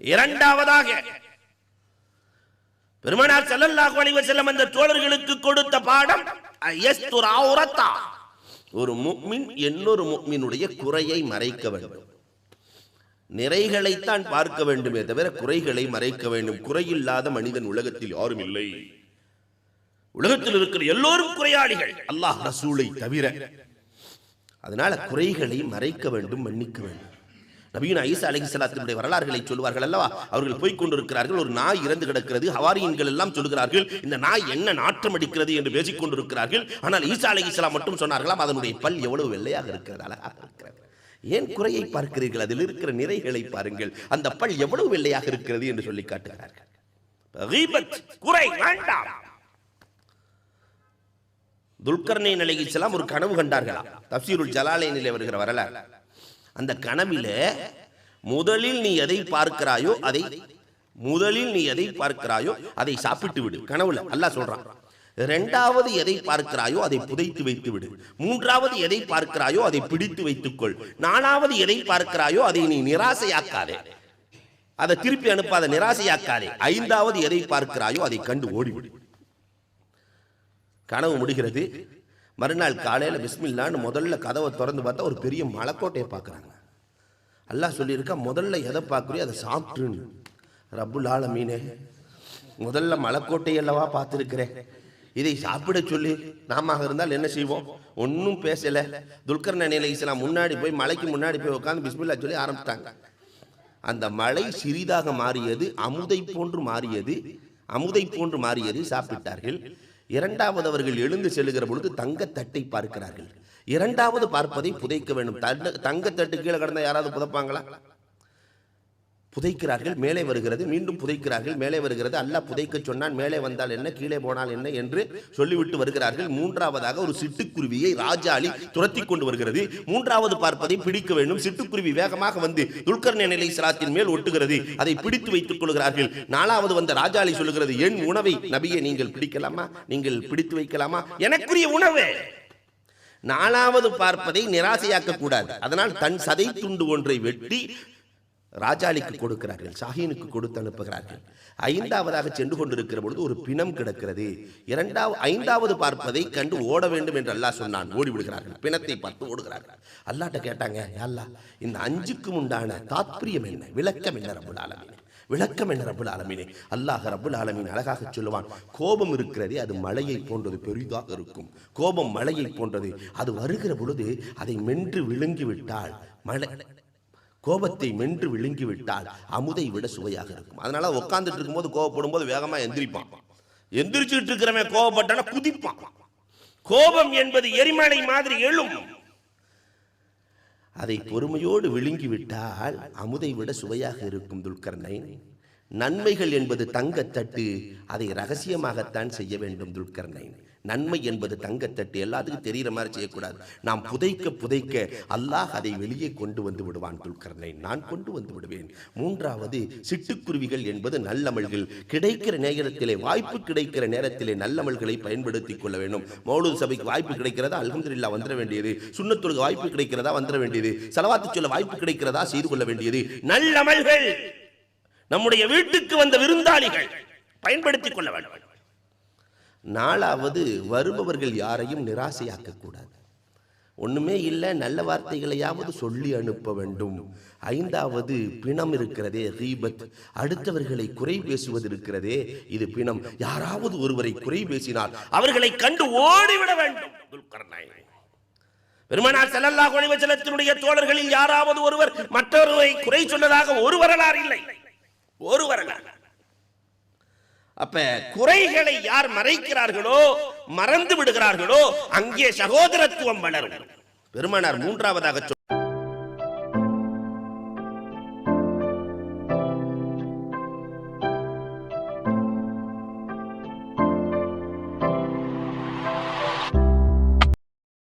இரண்டாவதாக பெருமானார் ஸல்லல்லாஹு அலைஹி வஸல்லம் அந்த தோழர்களுக்கு கொடுத்த பாடம் யஸ்துர் அவ்ரத்தா. ஒரு முஃமின் இன்னொரு முஃமினுடைய குறையை மறைக்க வேண்டும். நிறைகளைத்தான் பார்க்க வேண்டுமே தவிர குறைகளை மறைக்க வேண்டும். குறையில்லாத மனிதன் உலகத்தில் யாரும் இல்லை. உலகத்தில் இருக்கிற எல்லோரும் குறையாளிகள், அல்லாஹ் ரசூலை தவிர. அதனால குறைகளை மறைக்க வேண்டும், மன்னிக்க வேண்டும். நபியுனா ஈசா அலைஹிஸ்ஸலாத்துடைய வரலாறுகளை சொல்வார்கள் அல்லவா? அவர்கள் போய் கொண்டிருக்கிறார்கள், ஒரு நாய் இறந்து கிடக்கிறது. ஹவாரியன்கள் எல்லாம் சொல்கிறார்கள், இந்த நாய் என்ன நாற்றம் அடிக்கிறது என்று பேசிக் கொண்டிருக்கிறார்கள். ஆனால் ஈசா அலைஹிஸ்ஸலாம் மட்டும் சொன்னார்களாம், அதனுடைய பல் எவ்வளவு வெள்ளையாக இருக்கிறது, அழகாக இருக்கிறது. ஏன் குறையை பார்க்கிறீர்கள்? அதில் இருக்கிற நிறைகளை பாருங்கள். அந்த பல் எவ்வளவு வெள்ளையாக இருக்கிறது என்று சொல்லி காட்டுகிறார்கள். குறை வேண்டாம். துல்கர்னைன் அலைஹிஸ்ஸலாம் ஒரு கனவு கண்டார்களாம். தஃப்சீருல் ஜலாலைனிலே வருகிற வரலாறு. அந்த கனவில முதலில் நீ எதை பார்க்கிறாயோ அதை சாப்பிட்டு விடு. கனவுல அல்லாஹ் சொல்றான். இரண்டாவது எதை பார்க்கிறாயோ அதை புதைத்து வைத்து விடு. மூன்றாவது எதை பார்க்கிறாயோ அதை பிடித்து வைத்துக்கொள். நாலாவது எதை பார்க்கிறாயோ அதை நீ நிராசையாக்காதே, அதை திருப்பி அனுப்பாத, நிராசையாக்காதே. ஐந்தாவது எதை பார்க்கிறாயோ அதை கண்டு ஓடிவிடு. கனவு முடிகிறது. மறுநாள் காலையில் பிஸ்மில்லான்னு முதல்ல கதவை திறந்து பார்த்தா ஒரு பெரிய மலைக்கோட்டையை பார்க்குறாங்க. அல்லாஹ் சொல்லியிருக்கா, முதல்ல எதை பார்க்குறியோ அதை சாப்பிட்டுன்னு. ரப்புல் ஆலமீனே, முதல்ல மலைக்கோட்டையல்லவா பார்த்துருக்கிறேன், இதை சாப்பிட சொல்லி நாம இருந்தால் என்ன செய்வோம்? ஒன்றும் பேசலை. துல்கர்னைன் அலைஹிஸ்ஸலாம் முன்னாடி போய், மலைக்கு முன்னாடி போய் உட்காந்து பிஸ்மில்லா சொல்லி ஆரம்பித்தாங்க. அந்த மலை சிறிதாக மாறியது, அமுதை போன்று மாறியது. சாப்பிட்டார்கள். இரண்டாவது அவர்கள் எழுந்து செல்லுகிற பொழுது தங்கத்தட்டை பார்க்கிறார்கள். இரண்டாவது பார்ப்பதை புதைக்க வேண்டும். தங்கத்தட்டு கீழே கடந்த யாராவது புதைப்பாங்களா? புதைக்கிறார்கள். மேலே வருகிறது. மீண்டும் புதைக்கிறார்கள். மேலே வருகிறது. அல்லாஹ் புதைக்க சொன்னான். மேலே வந்தால் என்ன, கீழே போனால் என்ன என்று சொல்லிவிட்டு வருகிறார்கள். மூன்றாவதாக ஒரு சிட்டுக்குருவியை ராஜாளி துரத்தி கொண்டு வருகிறது. மூன்றாவது பார்ப்பதை பிடிக்க வேண்டும். சிட்டுக்குருவி வேகமாக வந்து துல்கர்னைன் அலைஹிஸ்ஸலாத்தின் மேல் ஒட்டுகிறது. அதை பிடித்து வைத்துக் கொள்கிறார்கள். நாலாவது வந்த ராஜாளி சொல்லுகிறது, என் உணவை நபியை நீங்கள் பிடிக்கலாமா, நீங்கள் பிடித்து வைக்கலாமா, எனக்குரிய உணவு. நாலாவது பார்ப்பதை நிராசையாக்க கூடாது. அதனால் தன் சதை துண்டு ஒன்றை வெட்டி ராஜாளிக்கு கொடுக்கிறார்கள், ஷாஹீனுக்கு கொடுத்து அனுப்புகிறார்கள். ஐந்தாவதாக சென்று கொண்டிருக்கிற பொழுது ஒரு பிணம் கிடக்கிறது. ஐந்தாவது பார்ப்பதை கண்டு ஓட வேண்டும் என்று அல்லாஹ் சொன்னான். ஓடி விடுகிறார்கள். பிணத்தை பார்த்து ஓடுகிறார்கள். அல்லாஹ்ட்ட கேட்டாங்க, அல்லாஹ் இந்த 5க்கும் உண்டான தாத்பரியம் என்ன, விளக்கம் என்ன ரப்புல் ஆலமீனே, விளக்கம் என்ன ரப்புல் ஆலமீனே? அல்லாஹ் ரப்புல் ஆலமீன் அழகாக சொல்லுவான், கோபம் இருக்கிறது அது மலையை போன்றது, பெரிதாக இருக்கும். கோபம் மலையை போன்றது. அது வருகிற பொழுது அதை மென்று விழுங்கி விட்டால், கோபத்தை மென்று விழுங்கி விட்டால் அமுதை விட சுவையாக இருக்கும். அதனால உட்கார்ந்துட்டு இருக்கும்போது கோபப்படும் போது வேகமா எந்திரிப்பான். எந்திரிச்சுட்டு இருக்கிறவன் கோபப்பட்டான குதிப்பான். கோபம் என்பது எரிமலை மாதிரி எழும். அதை பொறுமையோடு விழுங்கி விட்டால் அமுதை விட சுவையாக இருக்கும். துல்கர்னைன், நன்மைகள் என்பது தங்கத்தட்டு, அதை ரகசியமாகத்தான் செய்ய வேண்டும். துல்கர்னைன், நன்மை என்பது தங்கத்தட்டு, எல்லாத்துக்கும் தெரிகிற மாதிரி செய்யக்கூடாது. நாம் புதைக்க அல்லாஹ் அதை வெளியே கொண்டு வந்து விடுவான். துல்கர்னைன், நான் கொண்டு வந்து விடுவேன். மூன்றாவது சிட்டுக்குருவிகள் என்பது நல்லமல்கள். கிடைக்கிற நேரத்திலே, வாய்ப்பு கிடைக்கிற நேரத்திலே நல்லமல்களை பயன்படுத்திக் கொள்ள வேண்டும். மௌலூத் சபைக்கு வாய்ப்பு கிடைக்கிறதா, அல்ஹம்துலில்லாஹ் வந்துட வேண்டியது. சுன்னத்துக்கு வாய்ப்பு கிடைக்கிறதா, வந்துட வேண்டியது. ஸலவாத்து சொல்ல வாய்ப்பு கிடைக்கிறதா, செய்து கொள்ள வேண்டியது. நல்லமல்கள் நம்முடைய வீட்டுக்கு வந்த விருந்தாளிகள் பயன்படுத்திக் கொள்ள வேண்டும். நாலாவது, வருபவர்கள் யாரையும் நிராசையாக்க கூடாது. ஒண்ணுமே இல்லை, நல்ல வார்த்தைகளையாவது சொல்லி அனுப்ப வேண்டும். ஐந்தாவது, பிணம் இருக்கிறதே, கீபத், அடுத்தவர்களை குறை பேசுவது இருக்கிறதே, இது பிணம். யாராவது ஒருவரை குறை பேசினால் அவர்களை கண்டு ஓடிவிட வேண்டும். பெருமானார் ஸல்லல்லாஹு அலைஹி வஸல்லத்தினுடைய தோழர்களில் யாராவது ஒருவர் மற்றொருவரை குறை சொன்னதாக ஒரு வரலாறு இல்லை, ஒரு வரலாறு. அப்ப குறைகளை யார் மறைக்கிறார்களோ, மறந்து விடுகிறார்களோ, அங்கே சகோதரத்துவம் வளரும். பெருமானார் மூன்றாவதாக